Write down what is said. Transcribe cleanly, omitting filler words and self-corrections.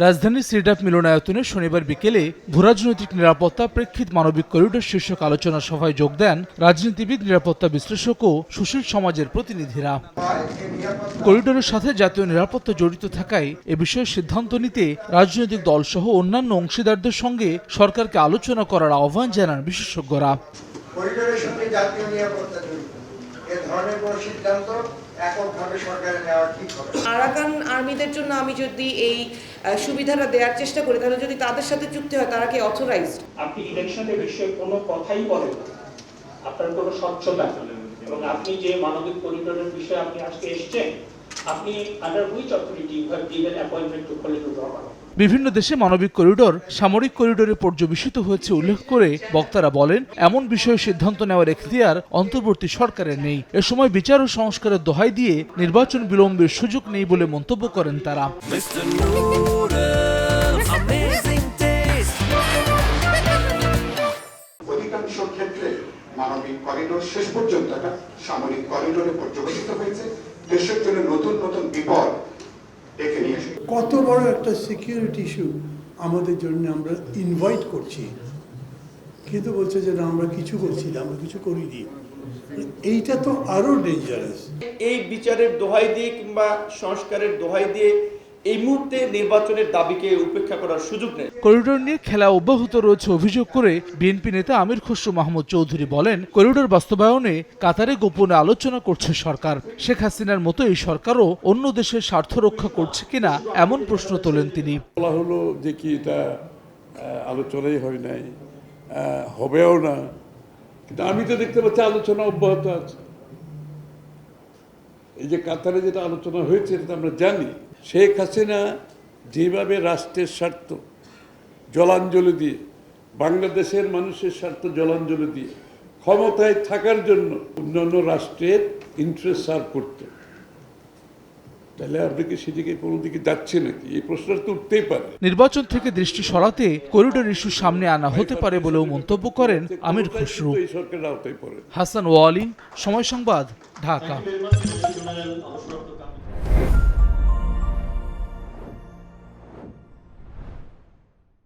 রাজধানীর সিডাপ মিলনায়তনে শনিবার বিকেলে ভূরাজনৈতিক নিরাপত্তা প্রেক্ষিত মানবিক করিডোর শীর্ষক আলোচনা সভায় যোগ দেন রাজনীতিবিদ, নিরাপত্তা বিশ্লেষক ও সুশীল সমাজের প্রতিনিধিরা। করিডোরের সাথে জাতীয় নিরাপত্তা জড়িত থাকায় এ বিষয়ে সিদ্ধান্ত নিতে রাজনৈতিক দলসহ অন্যান্য অংশীদারদের সঙ্গে সরকারকে আলোচনা করার আহ্বান জানান বিশেষজ্ঞরা। করিডোরের সঙ্গে জাতীয় নিরাপত্তা জড়িত এ ধরনের কোনো সিদ্ধান্ত এককভাবে সরকারের নেওয়া ঠিক হবে না। আরাকান আর্মিদের জন্য আমি যদি এই সুবিধাটা দেওয়ার চেষ্টা করি, তাহলে যদি তাদের সাথে চুক্তি হয়, তারা কি অথরাইজড? আপনি ইলেকশনের বিষয়ে কোনো কথাই বলেন না, আপনার কোনো স্বচ্ছতা এবং আপনি যে মানবিক করিডোরের বিষয়ে আপনি আজকে এসেছেন, আপনি under which authority you have given appointment to corridor? বিভিন্ন দেশে মানবিক করিডোর সামরিক করিডোরে পর্যবেসিত হয়েছে উল্লেখ করে বক্তারা বলেন, এমন বিষয়ে সিদ্ধান্ত নেওয়ার এখতিয়ার অন্তর্বর্তী সরকারের নেই। এ সময় বিচার ও সংস্কারের দোহাই দিয়ে নির্বাচন বিলম্বের সুযোগ নেই বলে মন্তব্য করেন তারা। অধিকাংশ ক্ষেত্রে মানবিক করিডোর শেষ পর্যন্ত একটা সামরিক করিডোরে পর্যবেসিত হয়েছে। দেশের জন্য নতুন নতুন বিপদ ডেকে নিয়ে এসে কত বড় একটা সিকিউরিটি ইস্যু আমাদের জন্য আমরা ইনভাইট করছি, কিন্তু বলছে যে না, আমরা কিছু করছি না, আমরা কিছু করিনি। এইটা তো আরো ডেঞ্জারাস। এই বিচারের দোহাই দিয়ে কিংবা সংস্কারের দোহাই দিয়ে এই মুহূর্তে নির্বাচনের দাবিকে উপেক্ষা করার সুযোগ নেই। করিডোর নিয়ে খেলা অব্যাহত রয়েছে অভিযোগ করে বিএনপি নেতা আমির খসরু মাহমুদ চৌধুরী বলেন, করিডোর বাস্তবায়নে কাতারে গোপনে আলোচনা করছে সরকার। শেখ হাসিনার মতো এই সরকারও অন্য দেশের স্বার্থ রক্ষা করছে কিনা এমন প্রশ্ন তোলেন তিনি। বলা হলো যে কি এটা আলোচনাই হয় নাই, হবেও না, কিন্তু আমি তো দেখতে পাচ্ছি আলোচনা অব্যাহত আছে। এই যে কাতারে যেটা আলোচনা হয়েছে এটা আমরা জানি। শেখ হাসিনা যেভাবে রাষ্ট্রের স্বার্থ জলাঞ্জলি দিয়ে, বাংলাদেশের মানুষের স্বার্থ জলাঞ্জলি দিয়ে ক্ষমতায় থাকার জন্য অন্যান্য রাষ্ট্রের ইন্টারেস্ট সার্ভ করত, তাহলে আপনি কি সেদিকে কোনো দিকে যাচ্ছে নাকি? এই প্রশ্নটা তো উঠতেই পারে। নির্বাচন থেকে দৃষ্টি সরাতে করিডোর ইস্যু সামনে আনা হতে পারে বলেও মন্তব্য করেন আমির খসরু। সরকারের আওতায় পড়ে। হাসান ওয়ালি, সময় সংবাদ, ঢাকা।